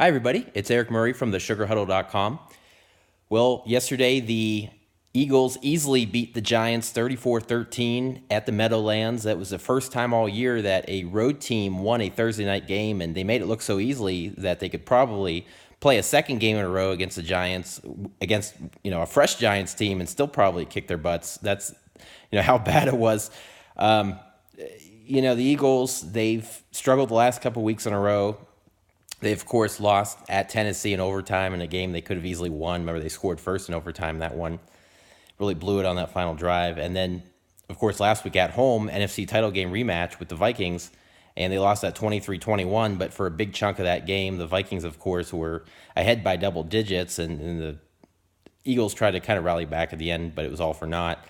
Hi, everybody. It's Eric Murray from the sugarhuddle.com. Well, yesterday the Eagles easily beat the Giants 34-13 at the Meadowlands. That was the first time all year that a road team won a Thursday night game, and they made it look so easily that they could probably play a second game in a row against the Giants, against a fresh Giants team, and still probably kick their butts. That's how bad it was. Um, the Eagles, they've struggled the last couple weeks in a row. They, of course, lost at Tennessee in overtime in a game they could have easily won. Remember, they scored first in overtime. That one really blew it on that final drive. And then, of course, last week at home, NFC title game rematch with the Vikings, and they lost that 23-21. But for a big chunk of that game, the Vikings, of course, were ahead by double digits, and the Eagles tried to kind of rally back at the end, but it was all for naught.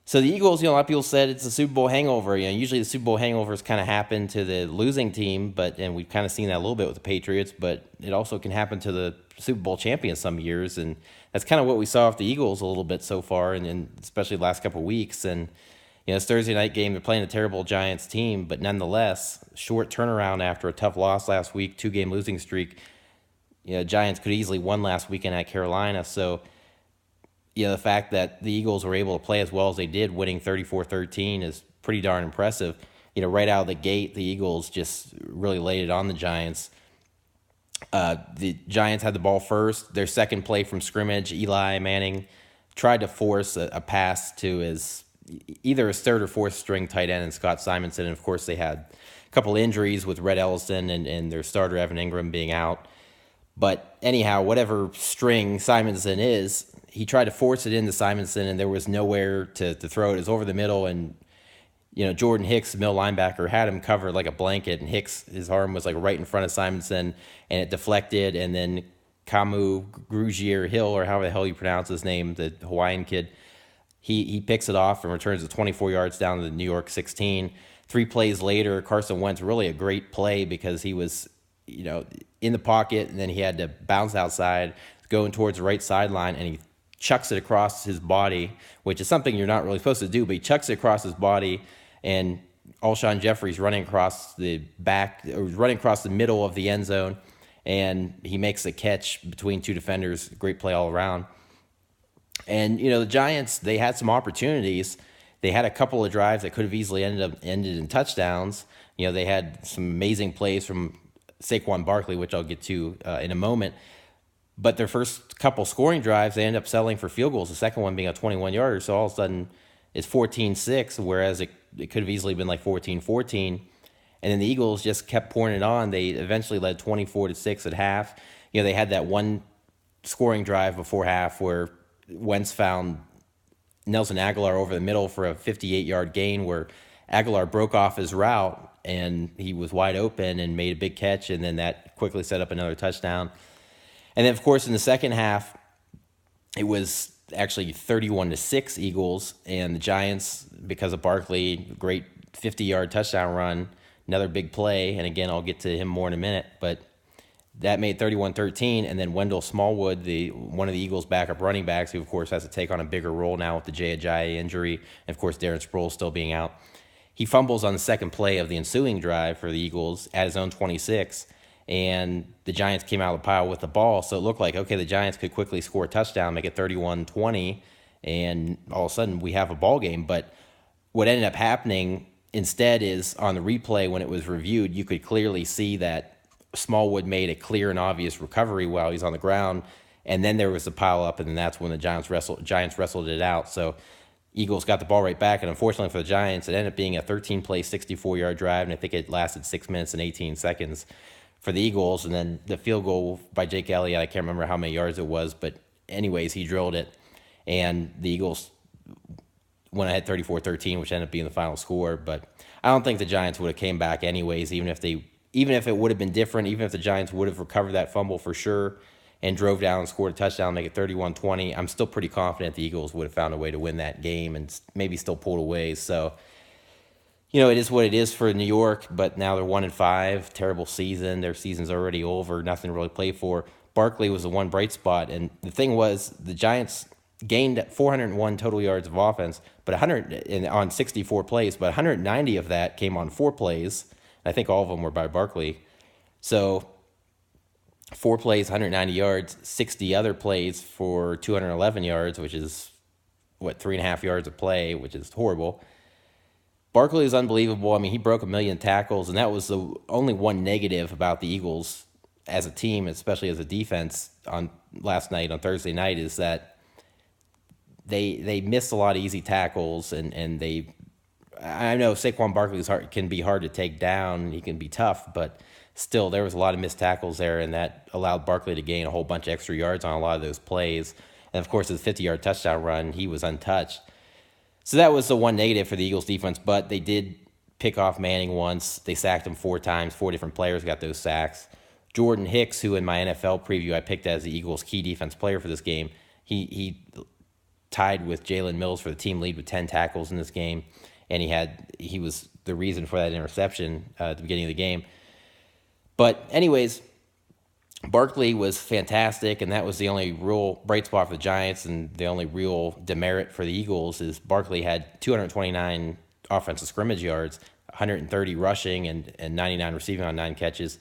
So the Eagles, a lot of people said it's a Super Bowl hangover. Usually the Super Bowl hangovers kind of happen to the losing team, and we've kind of seen that a little bit with the Patriots, but it also can happen to the Super Bowl champions some years, and that's kind of what we saw with the Eagles a little bit so far, and especially the last couple of weeks. And it's Thursday night game. They're playing a terrible Giants team, but nonetheless, short turnaround after a tough loss last week, 2-game losing streak. Giants could easily won last weekend at Carolina, so the fact that the Eagles were able to play as well as they did, winning 34-13, is pretty darn impressive. Right out of the gate, the Eagles just really laid it on the Giants. The Giants had the ball first. Their second play from scrimmage, Eli Manning tried to force a pass to either his third or fourth string tight end, and Scott Simonson. And, of course, they had a couple injuries with Red Ellison and their starter Evan Ingram being out. But anyhow, whatever string Simonson is, he tried to force it into Simonson, and there was nowhere to throw it. It was over the middle, and Jordan Hicks, the middle linebacker, had him covered like a blanket, and his arm was like right in front of Simonson, and it deflected, and then Kamu Grugier-Hill, or however the hell you pronounce his name, the Hawaiian kid, he picks it off and returns it 24 yards down to the New York 16. 3 plays later, Carson Wentz, really a great play because he was in the pocket, and then he had to bounce outside, going towards the right sideline, and he chucks it across his body, which is something you're not really supposed to do, but he chucks it across his body, and Alshon Jeffrey's running across the middle of the end zone, and he makes a catch between 2 defenders. Great play all around. And, the Giants, they had some opportunities. They had a couple of drives that could have easily ended in touchdowns. They had some amazing plays from Saquon Barkley, which I'll get to in a moment. But their first couple scoring drives, they end up settling for field goals, the second one being a 21-yarder. So all of a sudden, it's 14-6, whereas it could have easily been like 14-14. And then the Eagles just kept pouring it on. They eventually led 24-6 at half. They had that one scoring drive before half where Wentz found Nelson Aguilar over the middle for a 58-yard gain, where Aguilar broke off his route, and he was wide open and made a big catch, and then that quickly set up another touchdown. And then, of course, in the second half, it was actually 31-6 Eagles, and the Giants, because of Barkley, great 50-yard touchdown run, another big play, and again, I'll get to him more in a minute, but that made 31-13, and then Wendell Smallwood, one of the Eagles' backup running backs, who, of course, has to take on a bigger role now with the Jay Ajayi injury, and, of course, Darren Sproles still being out. He fumbles on the second play of the ensuing drive for the Eagles at his own 26, and the Giants came out of the pile with the ball, so it looked like, okay, the Giants could quickly score a touchdown, make it 31-20, and all of a sudden we have a ball game. But what ended up happening instead is on the replay, when it was reviewed, you could clearly see that Smallwood made a clear and obvious recovery while he's on the ground, and then there was a pile up, and then that's when the Giants wrestled it out. So Eagles got the ball right back, and unfortunately for the Giants, it ended up being a 13-play, 64-yard drive, and I think it lasted 6 minutes and 18 seconds for the Eagles, and then the field goal by Jake Elliott, I can't remember how many yards it was, but anyways, he drilled it, and the Eagles went ahead 34-13, which ended up being the final score. But I don't think the Giants would have came back anyways, even if it would have been different, even if the Giants would have recovered that fumble for sure and drove down and scored a touchdown, make it 31-20, I'm still pretty confident the Eagles would have found a way to win that game and maybe still pulled away. So it is what it is for New York, but now they're 1-5, terrible season. Their season's already over, nothing to really play for. Barkley was the one bright spot, and the thing was, the Giants gained 401 total yards of offense, but 100 on 64 plays, but 190 of that came on 4 plays. I think all of them were by Barkley. So 4 plays, 190 yards, 60 other plays for 211 yards, which is, 3.5 yards a play, which is horrible. Barkley is unbelievable. I mean, he broke 1 million tackles, and that was the only one negative about the Eagles as a team, especially as a defense on last night, on Thursday night, is that they missed a lot of easy tackles, and they, I know Saquon Barkley can be hard to take down. He can be tough, but still, there was a lot of missed tackles there, and that allowed Barkley to gain a whole bunch of extra yards on a lot of those plays. And of course, his 50-yard touchdown run, he was untouched. So that was the one negative for the Eagles defense, but they did pick off Manning once. They sacked him 4 times. 4 different players got those sacks. Jordan Hicks, who in my NFL preview I picked as the Eagles' key defense player for this game, he tied with Jalen Mills for the team lead with 10 tackles in this game, and he was the reason for that interception at the beginning of the game. But anyways, Barkley was fantastic, and that was the only real bright spot for the Giants, and the only real demerit for the Eagles is Barkley had 229 offensive scrimmage yards, 130 rushing, and 99 receiving on 9 catches.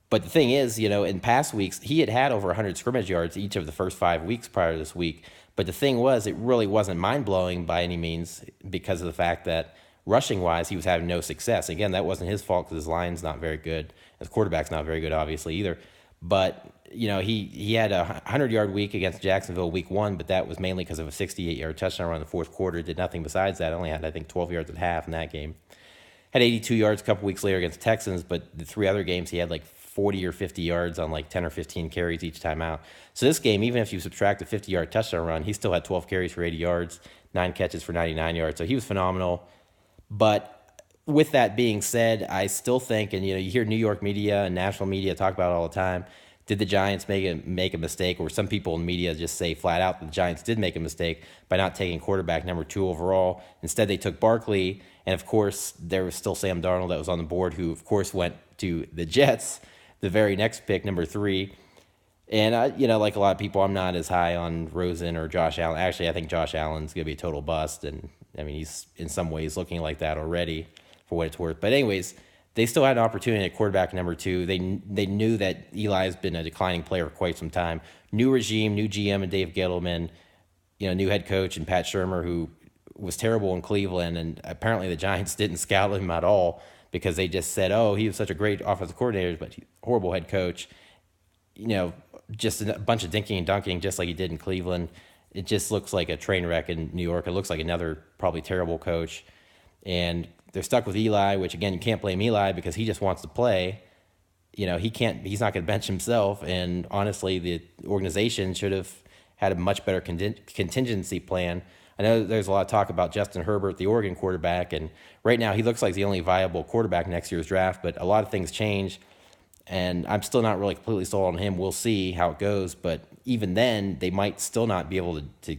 But the thing is, in past weeks, he had over 100 scrimmage yards each of the first 5 weeks prior to this week. But the thing was, it really wasn't mind-blowing by any means because of the fact that rushing-wise, he was having no success. Again, that wasn't his fault because his line's not very good. His quarterback's not very good, obviously, either. But, he had a 100-yard week against Jacksonville week 1, but that was mainly because of a 68-yard touchdown run in the fourth quarter. Did nothing besides that. Only had, I think, 12 yards at half in that game. Had 82 yards a couple weeks later against the Texans, but the 3 other games he had like 40 or 50 yards on like 10 or 15 carries each time out. So this game, even if you subtract the 50-yard touchdown run, he still had 12 carries for 80 yards, 9 catches for 99 yards. So he was phenomenal. But with that being said, I still think, and you hear New York media and national media talk about it all the time, did the Giants make a mistake? Or some people in media just say flat out that the Giants did make a mistake by not taking quarterback number 2 overall. Instead, they took Barkley, and of course, there was still Sam Darnold that was on the board, who of course went to the Jets, the very next pick, number 3. And like a lot of people, I'm not as high on Rosen or Josh Allen. Actually, I think Josh Allen's gonna be a total bust, and I mean he's in some ways looking like that already, for what it's worth. But anyways, they still had an opportunity at quarterback number 2. They knew that Eli's been a declining player for quite some time. New regime, new GM and Dave Gettleman, new head coach and Pat Shurmur, who was terrible in Cleveland, and apparently the Giants didn't scout him at all because they just said, oh, he was such a great offensive coordinator, but horrible head coach. Just a bunch of dinking and dunking, just like he did in Cleveland. It just looks like a train wreck in New York. It looks like another probably terrible coach. And they're stuck with Eli, which, again, you can't blame Eli because he just wants to play. He's not going to bench himself. And honestly, the organization should have had a much better contingency plan. I know there's a lot of talk about Justin Herbert, the Oregon quarterback, and right now he looks like the only viable quarterback next year's draft, but a lot of things change, and I'm still not really completely sold on him. We'll see how it goes, but even then, they might still not be able to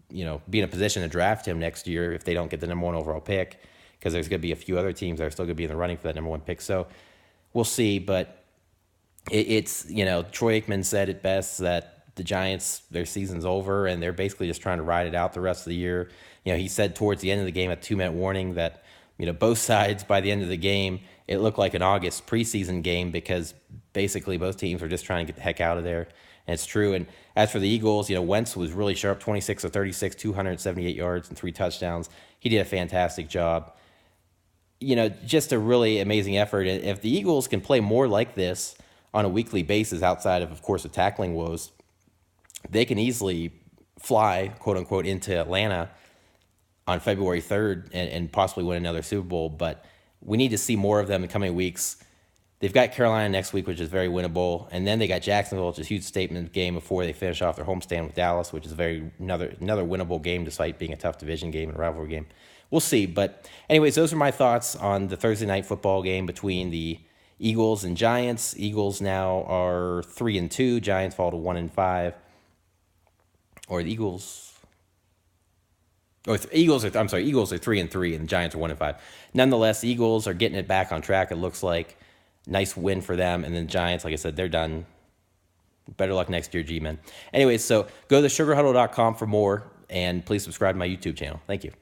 be in a position to draft him next year if they don't get the number 1 overall pick, because there's going to be a few other teams that are still going to be in the running for that number 1 pick. So we'll see, but it's Troy Aikman said it best that the Giants, their season's over, and they're basically just trying to ride it out the rest of the year. He said towards the end of the game, a 2-minute warning, that both sides, by the end of the game, it looked like an August preseason game because basically both teams were just trying to get the heck out of there, and it's true. And as for the Eagles, Wentz was really sharp, 26 of 36, 278 yards and 3 touchdowns. He did a fantastic job. Just a really amazing effort. And if the Eagles can play more like this on a weekly basis, outside of course, the tackling woes, they can easily fly, quote unquote, into Atlanta on February 3rd and possibly win another Super Bowl. But we need to see more of them in the coming weeks. They've got Carolina next week, which is very winnable. And then they got Jacksonville, which is a huge statement game before they finish off their homestand with Dallas, which is another winnable game despite being a tough division game and a rivalry game. We'll see. But anyways, those are my thoughts on the Thursday night football game between the Eagles and Giants. Eagles now are 3-2. Giants fall to 1-5. Or the Eagles. Eagles are 3-3, and the Giants are 1-5. Nonetheless, the Eagles are getting it back on track. It looks like nice win for them, and then the Giants, like I said, they're done. Better luck next year, G-men. Anyways, so go to sugarhuddle.com for more, and please subscribe to my YouTube channel. Thank you.